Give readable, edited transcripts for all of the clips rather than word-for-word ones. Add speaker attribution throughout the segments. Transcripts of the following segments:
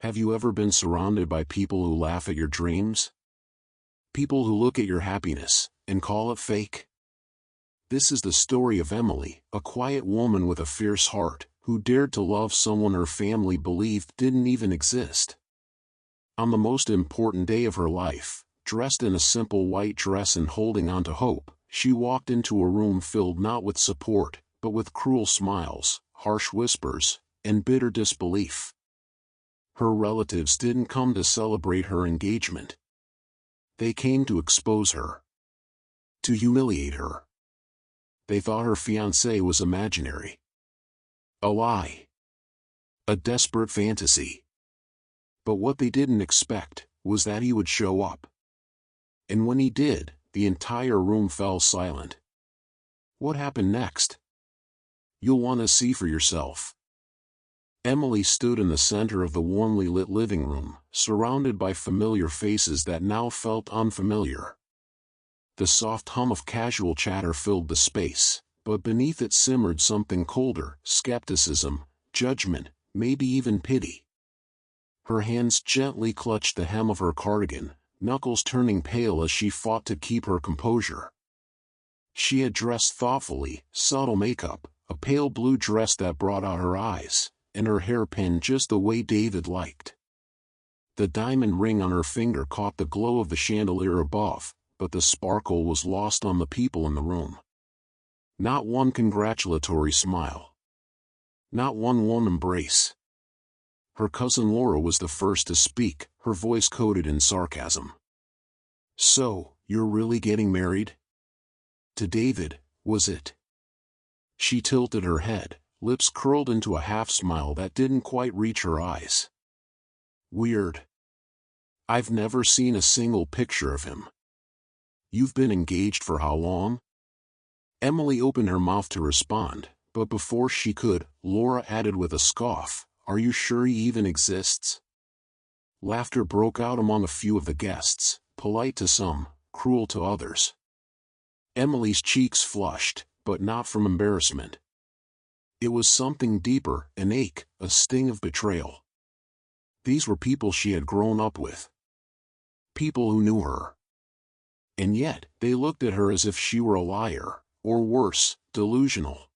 Speaker 1: Have you ever been surrounded by people who laugh at your dreams? People who look at your happiness and call it fake? This is the story of Emily, a quiet woman with a fierce heart, who dared to love someone her family believed didn't even exist. On the most important day of her life, dressed in a simple white dress and holding on to hope, she walked into a room filled not with support, but with cruel smiles, harsh whispers, and bitter disbelief. Her relatives didn't come to celebrate her engagement. They came to expose her, to humiliate her. They thought her fiancé was imaginary, a lie, a desperate fantasy. But what they didn't expect was that he would show up. And when he did, the entire room fell silent. What happened next? You'll want to see for yourself. Emily stood in the center of the warmly lit living room, surrounded by familiar faces that now felt unfamiliar. The soft hum of casual chatter filled the space, but beneath it simmered something colder: skepticism, judgment, maybe even pity. Her hands gently clutched the hem of her cardigan, knuckles turning pale as she fought to keep her composure. She had dressed thoughtfully, subtle makeup, a pale blue dress that brought out her eyes, and her hair pinned just the way David liked. The diamond ring on her finger caught the glow of the chandelier above, but the sparkle was lost on the people in the room. Not one congratulatory smile. Not one warm embrace. Her cousin Laura was the first to speak, her voice coated in sarcasm. "So, you're really getting married? To David, was it?" She tilted her head, lips curled into a half-smile that didn't quite reach her eyes. "Weird. I've never seen a single picture of him." "You've been engaged for how long?" Emily opened her mouth to respond, but before she could, Laura added with a scoff, "Are you sure he even exists?" Laughter broke out among a few of the guests, polite to some, cruel to others. Emily's cheeks flushed, but not from embarrassment. It was something deeper, an ache, a sting of betrayal. These were people she had grown up with. People who knew her. And yet, they looked at her as if she were a liar, or worse, delusional.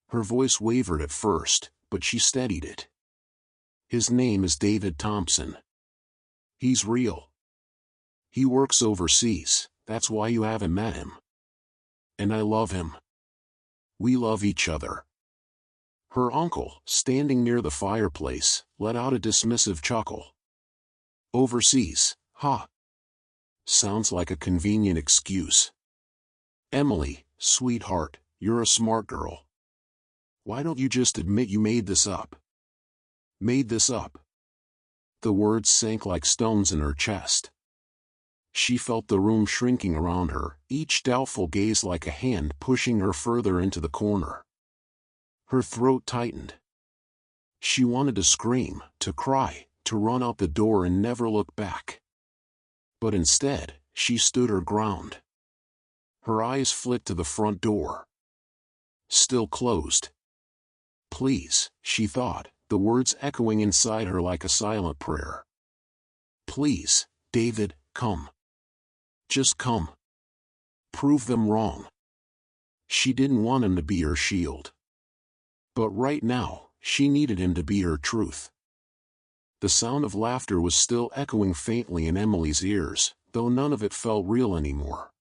Speaker 1: Her voice wavered at first, but she steadied it. "His name is David Thompson. He's real. He works overseas, that's why you haven't met him. And I love him. We love each other." Her uncle, standing near the fireplace, let out a dismissive chuckle. "Overseas, huh? Sounds like a convenient excuse. Emily, sweetheart, you're a smart girl. Why don't you just admit you made this up?" Made this up. The words sank like stones in her chest. She felt the room shrinking around her, each doubtful gaze like a hand pushing her further into the corner. Her throat tightened. She wanted to scream, to cry, to run out the door and never look back. But instead, she stood her ground. Her eyes flicked to the front door. Still closed. "Please," she thought, the words echoing inside her like a silent prayer. "Please, David, come. Just come. Prove them wrong." She didn't want him to be her shield. But right now, she needed him to be her truth. The sound of laughter was still echoing faintly in Emily's ears, though none of it felt real anymore.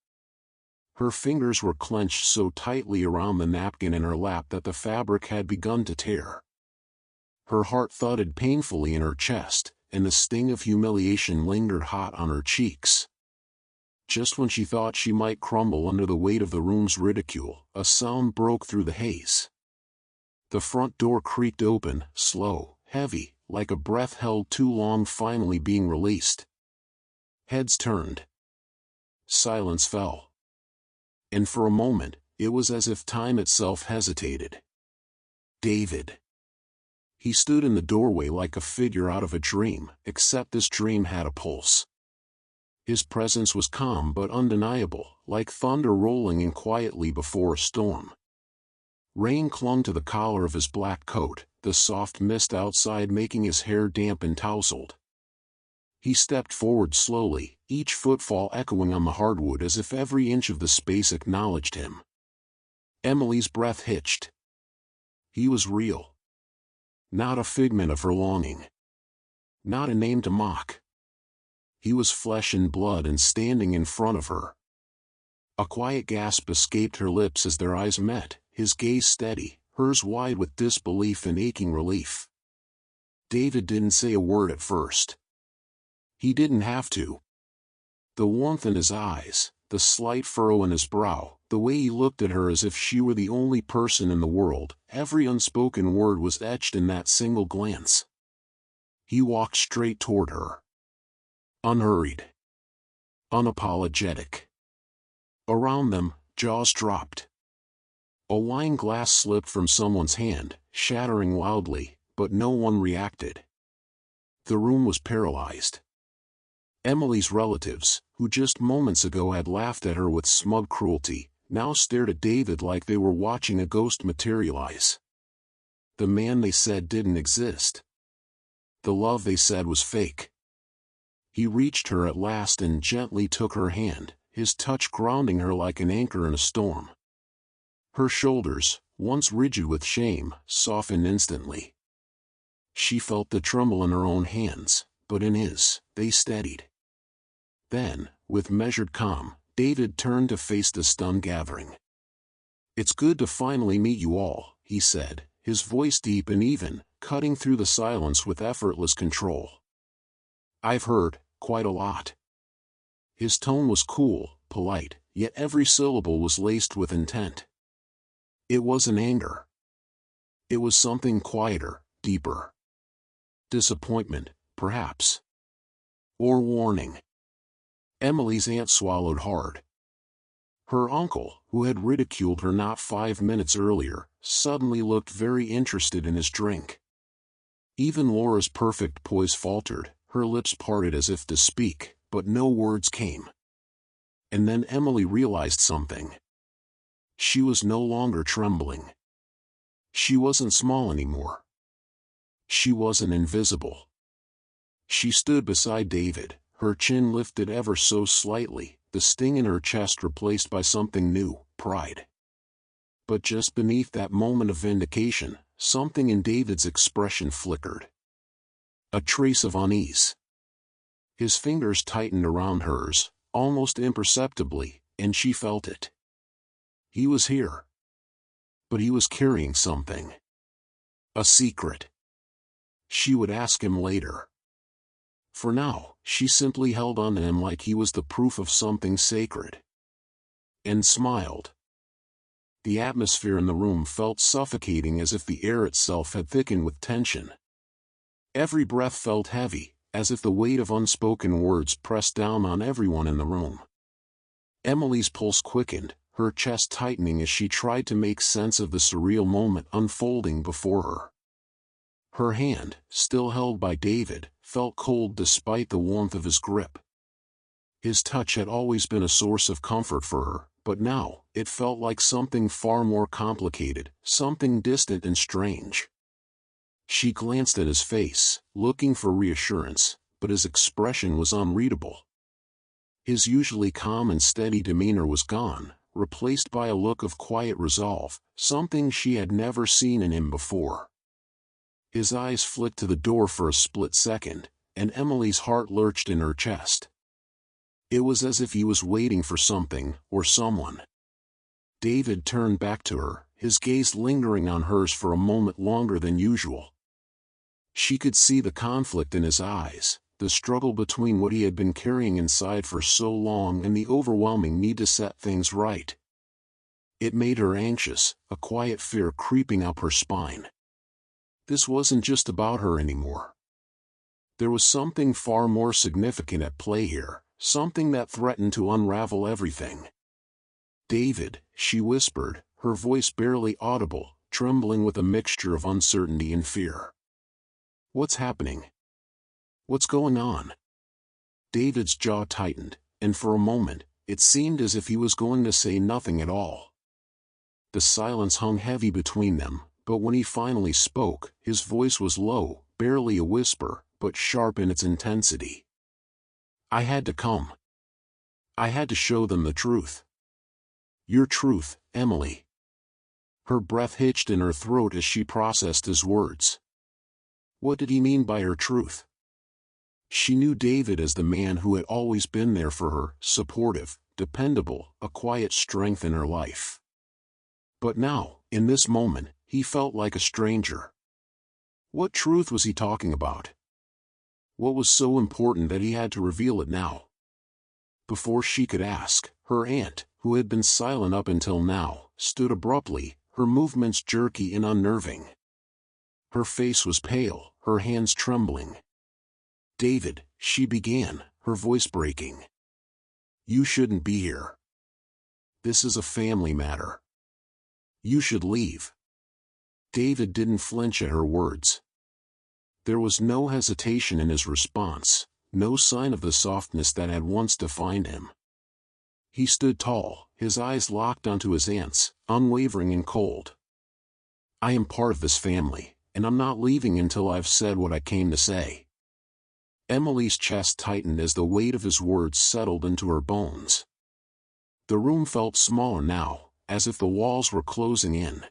Speaker 1: Her fingers were clenched so tightly around the napkin in her lap that the fabric had begun to tear. Her heart thudded painfully in her chest, and the sting of humiliation lingered hot on her cheeks. Just when she thought she might crumble under the weight of the room's ridicule, a sound broke through the haze. The front door creaked open, slow, heavy, like a breath held too long finally being released. Heads turned. Silence fell. And for a moment, it was as if time itself hesitated. David. He stood in the doorway like a figure out of a dream, except this dream had a pulse. His presence was calm but undeniable, like thunder rolling in quietly before a storm. Rain clung to the collar of his black coat, the soft mist outside making his hair damp and tousled. He stepped forward slowly, each footfall echoing on the hardwood as if every inch of the space acknowledged him. Emily's breath hitched. He was real. Not a figment of her longing. Not a name to mock. He was flesh and blood and standing in front of her. A quiet gasp escaped her lips as their eyes met, his gaze steady, hers wide with disbelief and aching relief. David didn't say a word at first. He didn't have to. The warmth in his eyes, the slight furrow in his brow, the way he looked at her as if she were the only person in the world, every unspoken word was etched in that single glance. He walked straight toward her. Unhurried. Unapologetic. Around them, jaws dropped. A wine glass slipped from someone's hand, shattering loudly, but no one reacted. The room was paralyzed. Emily's relatives, who just moments ago had laughed at her with smug cruelty, now stared at David like they were watching a ghost materialize. The man they said didn't exist. The love they said was fake. He reached her at last and gently took her hand, his touch grounding her like an anchor in a storm. Her shoulders, once rigid with shame, softened instantly. She felt the tremble in her own hands, but in his, they steadied. Then, with measured calm, David turned to face the stunned gathering. "It's good to finally meet you all," he said, his voice deep and even, cutting through the silence with effortless control. "I've heard, quite a lot." His tone was cool, polite, yet every syllable was laced with intent. It wasn't anger. It was something quieter, deeper. Disappointment, perhaps. Or warning. Emily's aunt swallowed hard. Her uncle, who had ridiculed her not 5 minutes earlier, suddenly looked very interested in his drink. Even Laura's perfect poise faltered, her lips parted as if to speak, but no words came. And then Emily realized something. She was no longer trembling. She wasn't small anymore. She wasn't invisible. She stood beside David, her chin lifted ever so slightly, the sting in her chest replaced by something new, pride. But just beneath that moment of vindication, something in David's expression flickered. A trace of unease. His fingers tightened around hers, almost imperceptibly, and she felt it. He was here. But he was carrying something. A secret. She would ask him later. For now, she simply held on to him like he was the proof of something sacred. And smiled. The atmosphere in the room felt suffocating as if the air itself had thickened with tension. Every breath felt heavy, as if the weight of unspoken words pressed down on everyone in the room. Emily's pulse quickened, her chest tightening as she tried to make sense of the surreal moment unfolding before her. Her hand, still held by David, felt cold despite the warmth of his grip. His touch had always been a source of comfort for her, but now, it felt like something far more complicated, something distant and strange. She glanced at his face, looking for reassurance, but his expression was unreadable. His usually calm and steady demeanor was gone, replaced by a look of quiet resolve, something she had never seen in him before. His eyes flicked to the door for a split second, and Emily's heart lurched in her chest. It was as if he was waiting for something, or someone. David turned back to her, his gaze lingering on hers for a moment longer than usual. She could see the conflict in his eyes, the struggle between what he had been carrying inside for so long and the overwhelming need to set things right. It made her anxious, a quiet fear creeping up her spine. This wasn't just about her anymore. There was something far more significant at play here, something that threatened to unravel everything. "David," she whispered, her voice barely audible, trembling with a mixture of uncertainty and fear. "What's happening? What's going on?" David's jaw tightened, and for a moment, it seemed as if he was going to say nothing at all. The silence hung heavy between them, but when he finally spoke, his voice was low, barely a whisper, but sharp in its intensity. I had to come. I had to show them the truth. Your truth, Emily. Her breath hitched in her throat as she processed his words. What did he mean by her truth? She knew David as the man who had always been there for her, supportive, dependable, a quiet strength in her life. But now, in this moment, he felt like a stranger. What truth was he talking about? What was so important that he had to reveal it now? Before she could ask, her aunt, who had been silent up until now, stood abruptly, her movements jerky and unnerving. Her face was pale, her hands trembling. David, she began, her voice breaking. You shouldn't be here. This is a family matter. You should leave. David didn't flinch at her words. There was no hesitation in his response, no sign of the softness that had once defined him. He stood tall, his eyes locked onto his aunt's, unwavering and cold. I am part of this family, and I'm not leaving until I've said what I came to say. Emily's chest tightened as the weight of his words settled into her bones. The room felt smaller now, as if the walls were closing in.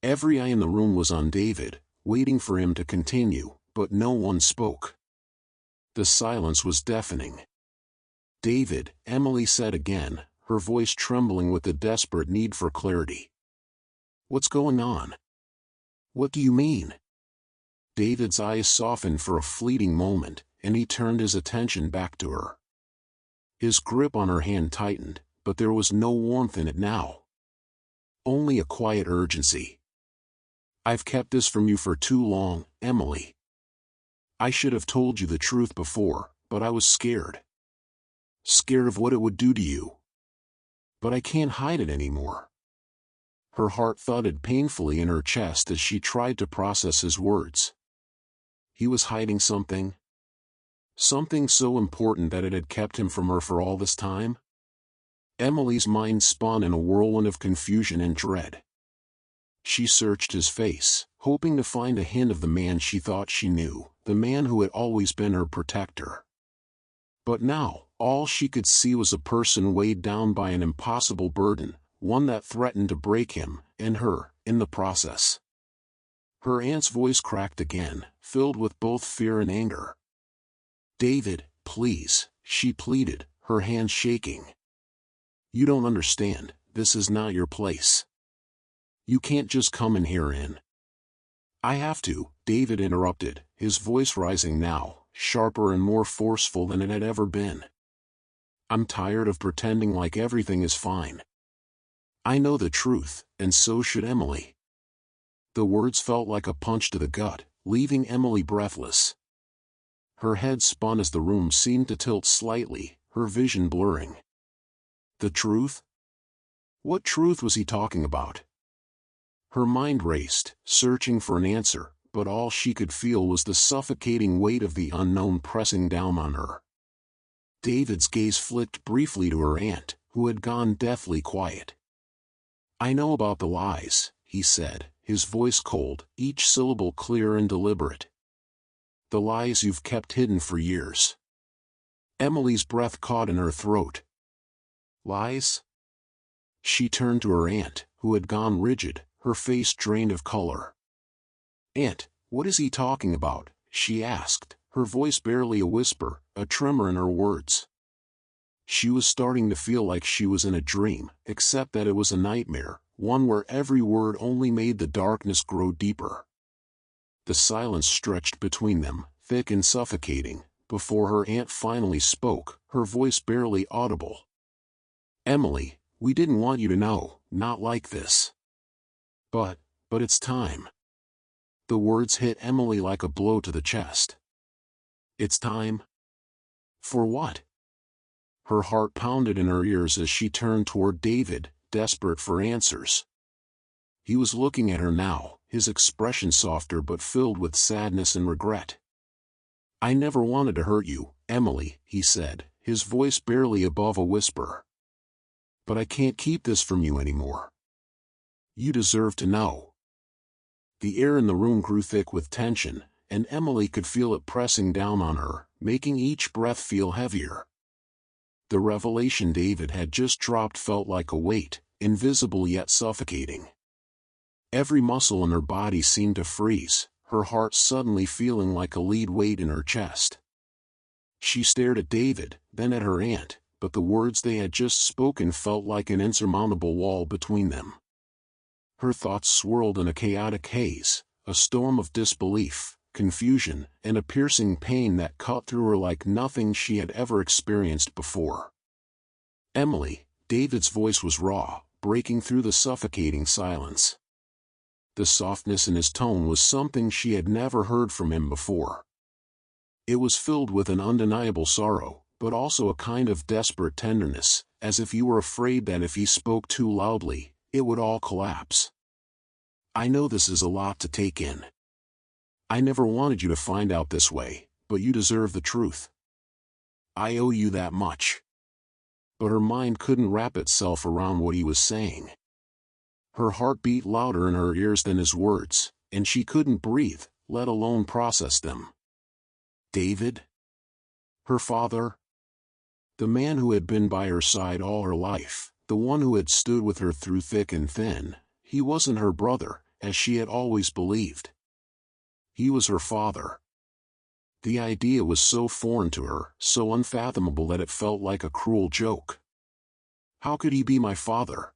Speaker 1: Every eye in the room was on David, waiting for him to continue, but no one spoke. The silence was deafening. David, Emily said again, her voice trembling with the desperate need for clarity. What's going on? What do you mean? David's eyes softened for a fleeting moment, and he turned his attention back to her. His grip on her hand tightened, but there was no warmth in it now. Only a quiet urgency. I've kept this from you for too long, Emily. I should have told you the truth before, but I was scared. Scared of what it would do to you. But I can't hide it anymore. Her heart thudded painfully in her chest as she tried to process his words. He was hiding something? Something so important that it had kept him from her for all this time? Emily's mind spun in a whirlwind of confusion and dread. She searched his face, hoping to find a hint of the man she thought she knew, the man who had always been her protector. But now, all she could see was a person weighed down by an impossible burden, one that threatened to break him, and her, in the process. Her aunt's voice cracked again, filled with both fear and anger. David, please, she pleaded, her hands shaking. You don't understand, this is not your place. You can't just come in here and... I have to, David interrupted, his voice rising now, sharper and more forceful than it had ever been. I'm tired of pretending like everything is fine. I know the truth, and so should Emily. The words felt like a punch to the gut, leaving Emily breathless. Her head spun as the room seemed to tilt slightly, her vision blurring. The truth? What truth was he talking about? Her mind raced, searching for an answer, but all she could feel was the suffocating weight of the unknown pressing down on her. David's gaze flicked briefly to her aunt, who had gone deathly quiet. I know about the lies, he said, his voice cold, each syllable clear and deliberate. The lies you've kept hidden for years. Emily's breath caught in her throat. Lies? She turned to her aunt, who had gone rigid, her face drained of color. Aunt, what is he talking about? She asked, her voice barely a whisper, a tremor in her words. She was starting to feel like she was in a dream, except that it was a nightmare, one where every word only made the darkness grow deeper. The silence stretched between them, thick and suffocating, before her aunt finally spoke, her voice barely audible. Emily, we didn't want you to know, not like this. But it's time. The words hit Emily like a blow to the chest. It's time? For what? Her heart pounded in her ears as she turned toward David, desperate for answers. He was looking at her now, his expression softer but filled with sadness and regret. I never wanted to hurt you, Emily, he said, his voice barely above a whisper. But I can't keep this from you anymore. You deserve to know. The air in the room grew thick with tension, and Emily could feel it pressing down on her, making each breath feel heavier. The revelation David had just dropped felt like a weight, invisible yet suffocating. Every muscle in her body seemed to freeze, her heart suddenly feeling like a lead weight in her chest. She stared at David, then at her aunt, but the words they had just spoken felt like an insurmountable wall between them. Her thoughts swirled in a chaotic haze, a storm of disbelief, confusion, and a piercing pain that cut through her like nothing she had ever experienced before. Emily, David's voice was raw, breaking through the suffocating silence. The softness in his tone was something she had never heard from him before. It was filled with an undeniable sorrow, but also a kind of desperate tenderness, as if he were afraid that if he spoke too loudly, it would all collapse. I know this is a lot to take in. I never wanted you to find out this way, but you deserve the truth. I owe you that much. But her mind couldn't wrap itself around what he was saying. Her heart beat louder in her ears than his words, and she couldn't breathe, let alone process them. David? Her father? The man who had been by her side all her life, the one who had stood with her through thick and thin, he wasn't her brother, as she had always believed. He was her father. The idea was so foreign to her, so unfathomable that it felt like a cruel joke. How could he be my father?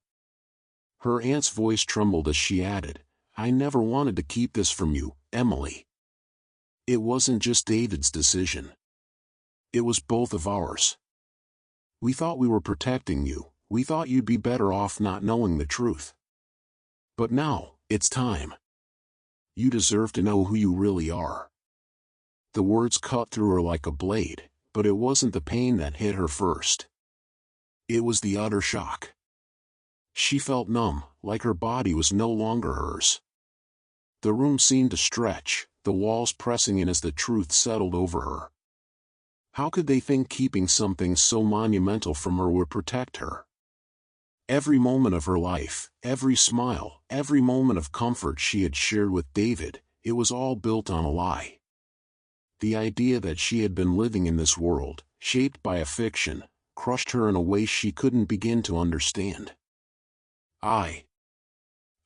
Speaker 1: Her aunt's voice trembled as she added, I never wanted to keep this from you, Emily. It wasn't just David's decision. It was both of ours. We thought we were protecting you, we thought you'd be better off not knowing the truth. But now, it's time. You deserve to know who you really are. The words cut through her like a blade, but it wasn't the pain that hit her first. It was the utter shock. She felt numb, like her body was no longer hers. The room seemed to stretch, the walls pressing in as the truth settled over her. How could they think keeping something so monumental from her would protect her? Every moment of her life, every smile, every moment of comfort she had shared with David, it was all built on a lie. The idea that she had been living in this world, shaped by a fiction, crushed her in a way she couldn't begin to understand.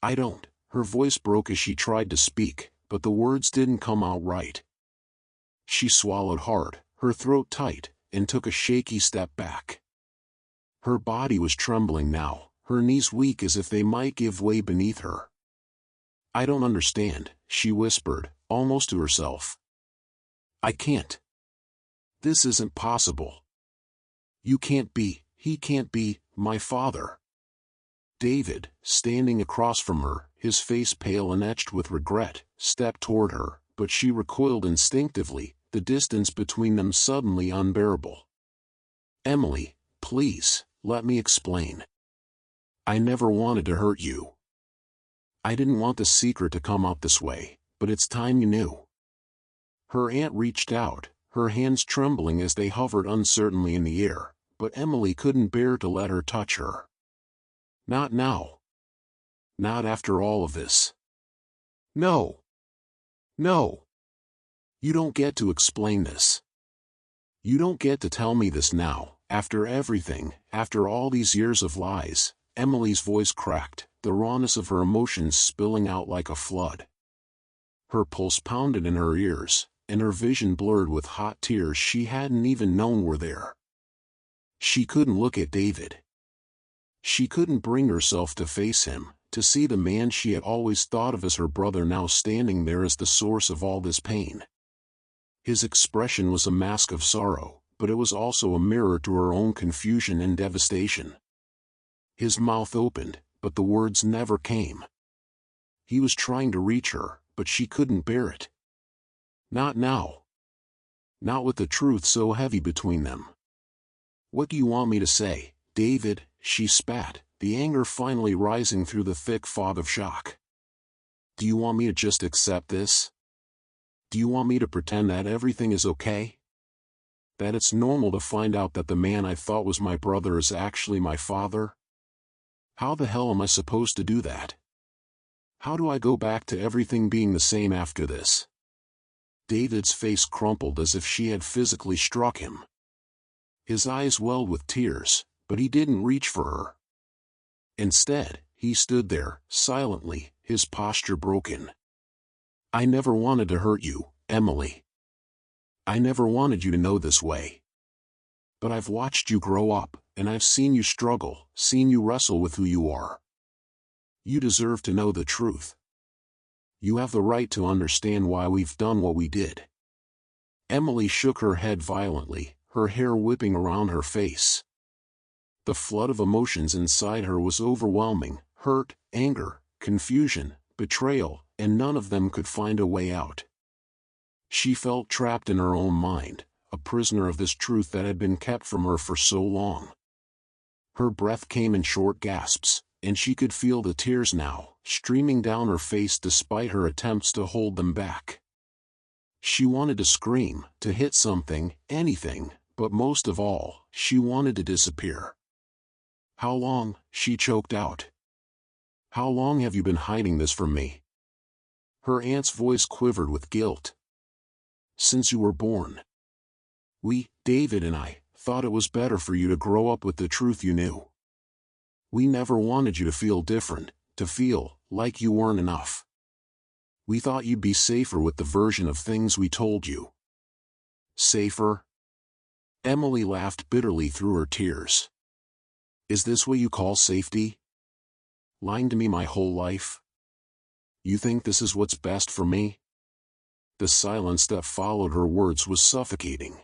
Speaker 1: I don't. Her voice broke as she tried to speak, but the words didn't come out right. She swallowed hard, her throat tight, and took a shaky step back. Her body was trembling now, her knees weak as if they might give way beneath her. I don't understand, she whispered, almost to herself. I can't. This isn't possible. You can't be, he can't be, my father. David, standing across from her, his face pale and etched with regret, stepped toward her, but she recoiled instinctively, the distance between them suddenly unbearable. Emily, please, let me explain. I never wanted to hurt you. I didn't want the secret to come out this way, but it's time you knew. Her aunt reached out, her hands trembling as they hovered uncertainly in the air, but Emily couldn't bear to let her touch her. Not now. Not after all of this. No. No. You don't get to explain this. You don't get to tell me this now, after everything, after all these years of lies. Emily's voice cracked, the rawness of her emotions spilling out like a flood. Her pulse pounded in her ears, and her vision blurred with hot tears she hadn't even known were there. She couldn't look at David. She couldn't bring herself to face him, to see the man she had always thought of as her brother now standing there as the source of all this pain. His expression was a mask of sorrow, but it was also a mirror to her own confusion and devastation. His mouth opened, but the words never came. He was trying to reach her, but she couldn't bear it. Not now. Not with the truth so heavy between them. What do you want me to say, David? She spat, the anger finally rising through the thick fog of shock. Do you want me to just accept this? Do you want me to pretend that everything is okay? That it's normal to find out that the man I thought was my brother is actually my father? How the hell am I supposed to do that? How do I go back to everything being the same after this? David's face crumpled as if she had physically struck him. His eyes welled with tears, but he didn't reach for her. Instead, he stood there, silently, his posture broken. I never wanted to hurt you, Emily. I never wanted you to know this way. But I've watched you grow up, and I've seen you struggle, seen you wrestle with who you are. You deserve to know the truth. You have the right to understand why we've done what we did. Emily shook her head violently, her hair whipping around her face. The flood of emotions inside her was overwhelming: hurt, anger, confusion, betrayal, and none of them could find a way out. She felt trapped in her own mind, a prisoner of this truth that had been kept from her for so long. Her breath came in short gasps, and she could feel the tears now, streaming down her face despite her attempts to hold them back. She wanted to scream, to hit something, anything, but most of all, she wanted to disappear. How long, she choked out. How long have you been hiding this from me? Her aunt's voice quivered with guilt. Since you were born. We, David and I, thought it was better for you to grow up with the truth you knew. We never wanted you to feel different, to feel like you weren't enough. We thought you'd be safer with the version of things we told you. Safer? Emily laughed bitterly through her tears. Is this what you call safety? Lying to me my whole life? You think this is what's best for me? The silence that followed her words was suffocating.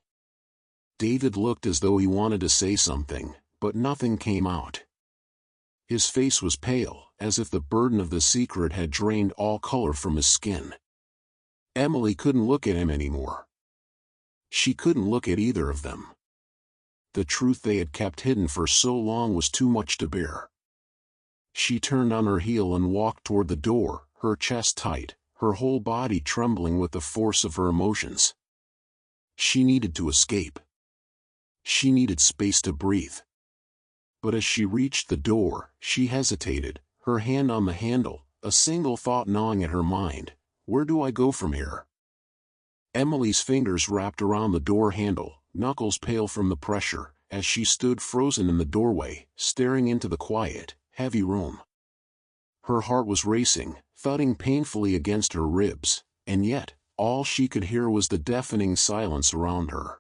Speaker 1: David looked as though he wanted to say something, but nothing came out. His face was pale, as if the burden of the secret had drained all color from his skin. Emily couldn't look at him anymore. She couldn't look at either of them. The truth they had kept hidden for so long was too much to bear. She turned on her heel and walked toward the door, her chest tight, her whole body trembling with the force of her emotions. She needed to escape. She needed space to breathe. But as she reached the door, she hesitated, her hand on the handle, a single thought gnawing at her mind: where do I go from here? Emily's fingers wrapped around the door handle, knuckles pale from the pressure, as she stood frozen in the doorway, staring into the quiet, heavy room. Her heart was racing, thudding painfully against her ribs, and yet, all she could hear was the deafening silence around her.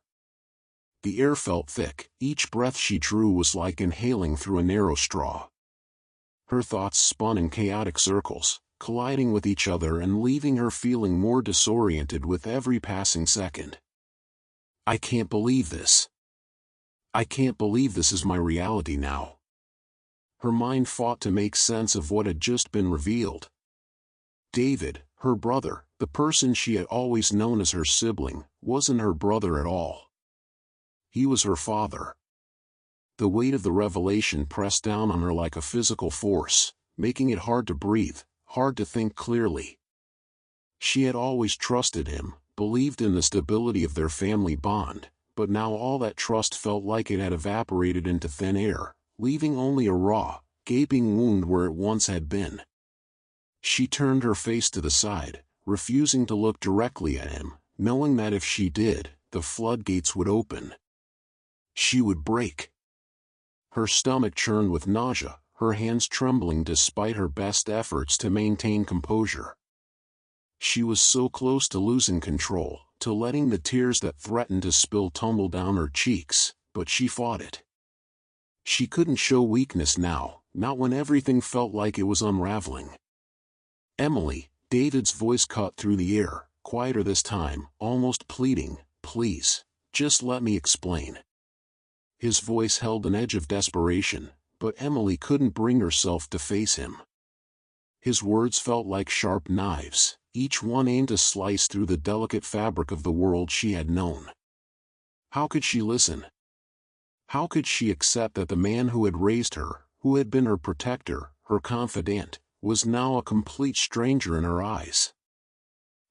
Speaker 1: The air felt thick, each breath she drew was like inhaling through a narrow straw. Her thoughts spun in chaotic circles, colliding with each other and leaving her feeling more disoriented with every passing second. I can't believe this. I can't believe this is my reality now. Her mind fought to make sense of what had just been revealed. David, her brother, the person she had always known as her sibling, wasn't her brother at all. He was her father. The weight of the revelation pressed down on her like a physical force, making it hard to breathe, hard to think clearly. She had always trusted him, believed in the stability of their family bond, but now all that trust felt like it had evaporated into thin air, leaving only a raw, gaping wound where it once had been. She turned her face to the side, refusing to look directly at him, knowing that if she did, the floodgates would open. She would break. Her stomach churned with nausea, her hands trembling despite her best efforts to maintain composure. She was so close to losing control, to letting the tears that threatened to spill tumble down her cheeks, but she fought it. She couldn't show weakness now, not when everything felt like it was unraveling. Emily, David's voice cut through the air, quieter this time, almost pleading, please, just let me explain. His voice held an edge of desperation, but Emily couldn't bring herself to face him. His words felt like sharp knives, each one aimed to slice through the delicate fabric of the world she had known. How could she listen? How could she accept that the man who had raised her, who had been her protector, her confidant, was now a complete stranger in her eyes?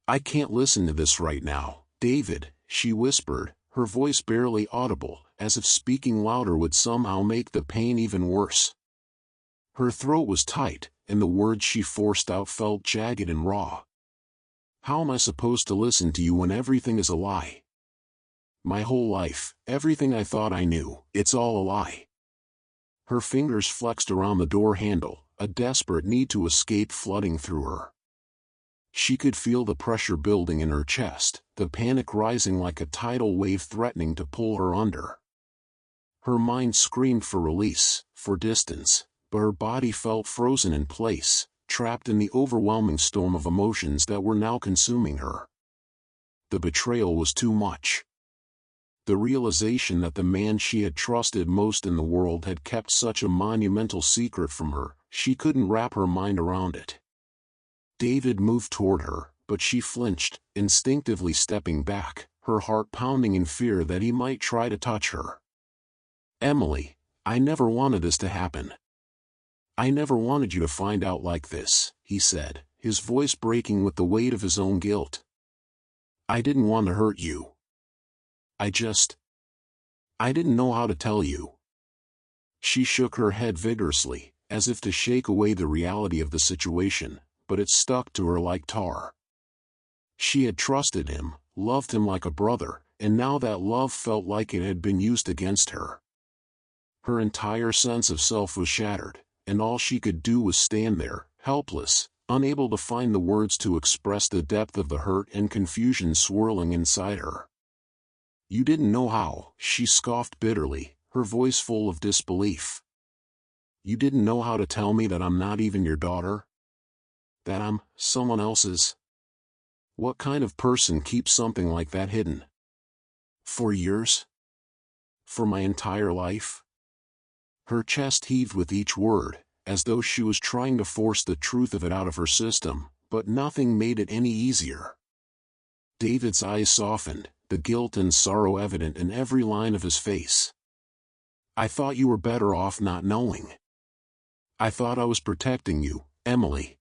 Speaker 1: I can't listen to this right now, David, she whispered, her voice barely audible, as if speaking louder would somehow make the pain even worse. Her throat was tight, and the words she forced out felt jagged and raw. "How am I supposed to listen to you when everything is a lie? My whole life, everything I thought I knew, it's all a lie." Her fingers flexed around the door handle, a desperate need to escape flooding through her. She could feel the pressure building in her chest, the panic rising like a tidal wave threatening to pull her under. Her mind screamed for release, for distance, but her body felt frozen in place, trapped in the overwhelming storm of emotions that were now consuming her. The betrayal was too much. The realization that the man she had trusted most in the world had kept such a monumental secret from her, she couldn't wrap her mind around it. David moved toward her, but she flinched, instinctively stepping back, her heart pounding in fear that he might try to touch her. "Emily, I never wanted this to happen. I never wanted you to find out like this," he said, his voice breaking with the weight of his own guilt. "I didn't want to hurt you. I didn't know how to tell you." She shook her head vigorously, as if to shake away the reality of the situation, but it stuck to her like tar. She had trusted him, loved him like a brother, and now that love felt like it had been used against her. Her entire sense of self was shattered, and all she could do was stand there, helpless, unable to find the words to express the depth of the hurt and confusion swirling inside her. "You didn't know how," she scoffed bitterly, her voice full of disbelief. "You didn't know how to tell me that I'm not even your daughter? That I'm someone else's? What kind of person keeps something like that hidden? For years? For my entire life?" Her chest heaved with each word, as though she was trying to force the truth of it out of her system, but nothing made it any easier. David's eyes softened, the guilt and sorrow evident in every line of his face. "I thought you were better off not knowing. I thought I was protecting you, Emily.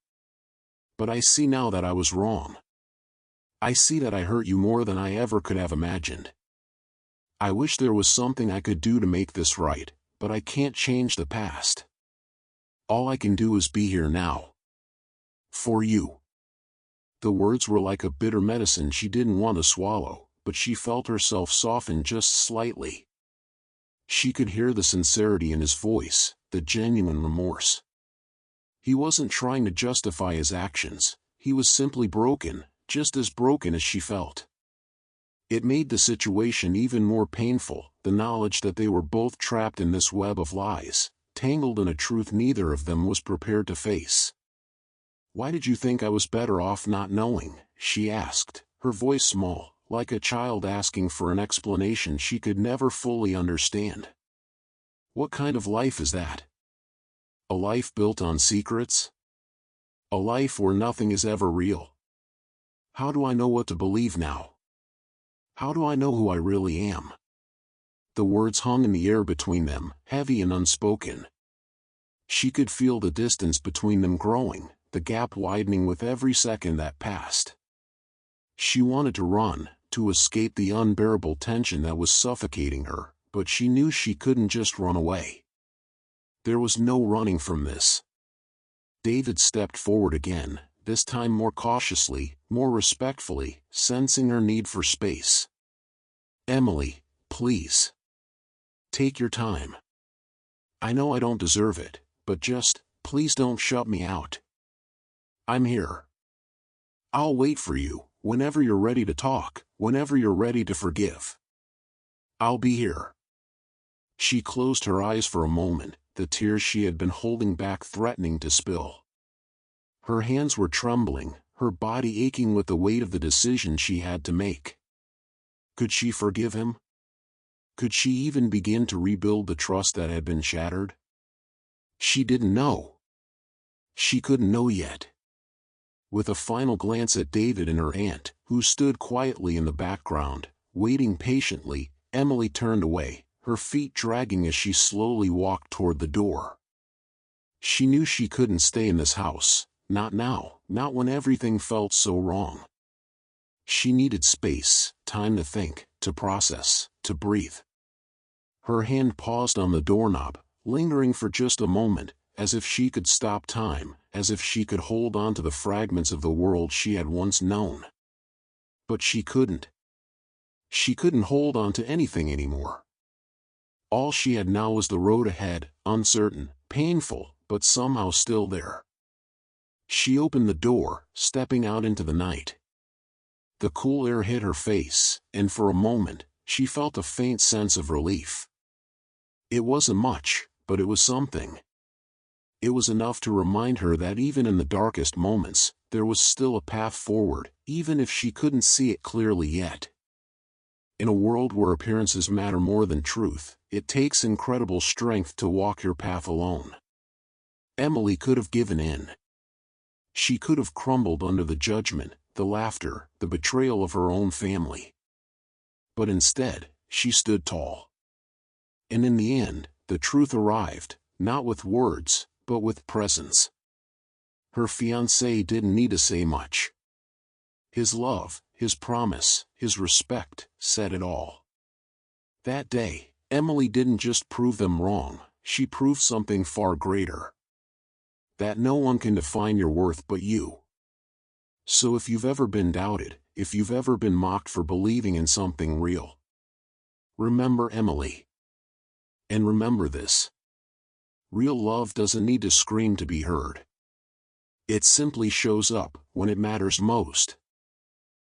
Speaker 1: But I see now that I was wrong. I see that I hurt you more than I ever could have imagined. I wish there was something I could do to make this right, but I can't change the past. All I can do is be here now. For you." The words were like a bitter medicine she didn't want to swallow, but she felt herself soften just slightly. She could hear the sincerity in his voice, the genuine remorse. He wasn't trying to justify his actions, he was simply broken, just as broken as she felt. It made the situation even more painful, the knowledge that they were both trapped in this web of lies, tangled in a truth neither of them was prepared to face. "Why did you think I was better off not knowing?" she asked, her voice small, like a child asking for an explanation she could never fully understand. "What kind of life is that? A life built on secrets? A life where nothing is ever real? How do I know what to believe now? How do I know who I really am?" The words hung in the air between them, heavy and unspoken. She could feel the distance between them growing, the gap widening with every second that passed. She wanted to run, to escape the unbearable tension that was suffocating her, but she knew she couldn't just run away. There was no running from this. David stepped forward again, this time more cautiously, more respectfully, sensing her need for space. "Emily, please. Take your time. I know I don't deserve it, but just, please don't shut me out. I'm here. I'll wait for you, whenever you're ready to talk, whenever you're ready to forgive. I'll be here." She closed her eyes for a moment, the tears she had been holding back threatening to spill. Her hands were trembling, her body aching with the weight of the decision she had to make. Could she forgive him? Could she even begin to rebuild the trust that had been shattered? She didn't know. She couldn't know yet. With a final glance at David and her aunt, who stood quietly in the background, waiting patiently, Emily turned away, her feet dragging as she slowly walked toward the door. She knew she couldn't stay in this house, not now, not when everything felt so wrong. She needed space, time to think, to process, to breathe. Her hand paused on the doorknob, lingering for just a moment, as if she could stop time, as if she could hold on to the fragments of the world she had once known. But she couldn't. She couldn't hold on to anything anymore. All she had now was the road ahead, uncertain, painful, but somehow still there. She opened the door, stepping out into the night. The cool air hit her face, and for a moment, she felt a faint sense of relief. It wasn't much, but it was something. It was enough to remind her that even in the darkest moments, there was still a path forward, even if she couldn't see it clearly yet. In a world where appearances matter more than truth, it takes incredible strength to walk your path alone. Emily could have given in. She could have crumbled under the judgment, the laughter, the betrayal of her own family. But instead, she stood tall. And in the end, the truth arrived, not with words, but with presence. Her fiancé didn't need to say much. His love, his promise, his respect, said it all. That day, Emily didn't just prove them wrong, she proved something far greater. That no one can define your worth but you. So if you've ever been doubted, if you've ever been mocked for believing in something real, remember Emily. And remember this. Real love doesn't need to scream to be heard. It simply shows up when it matters most.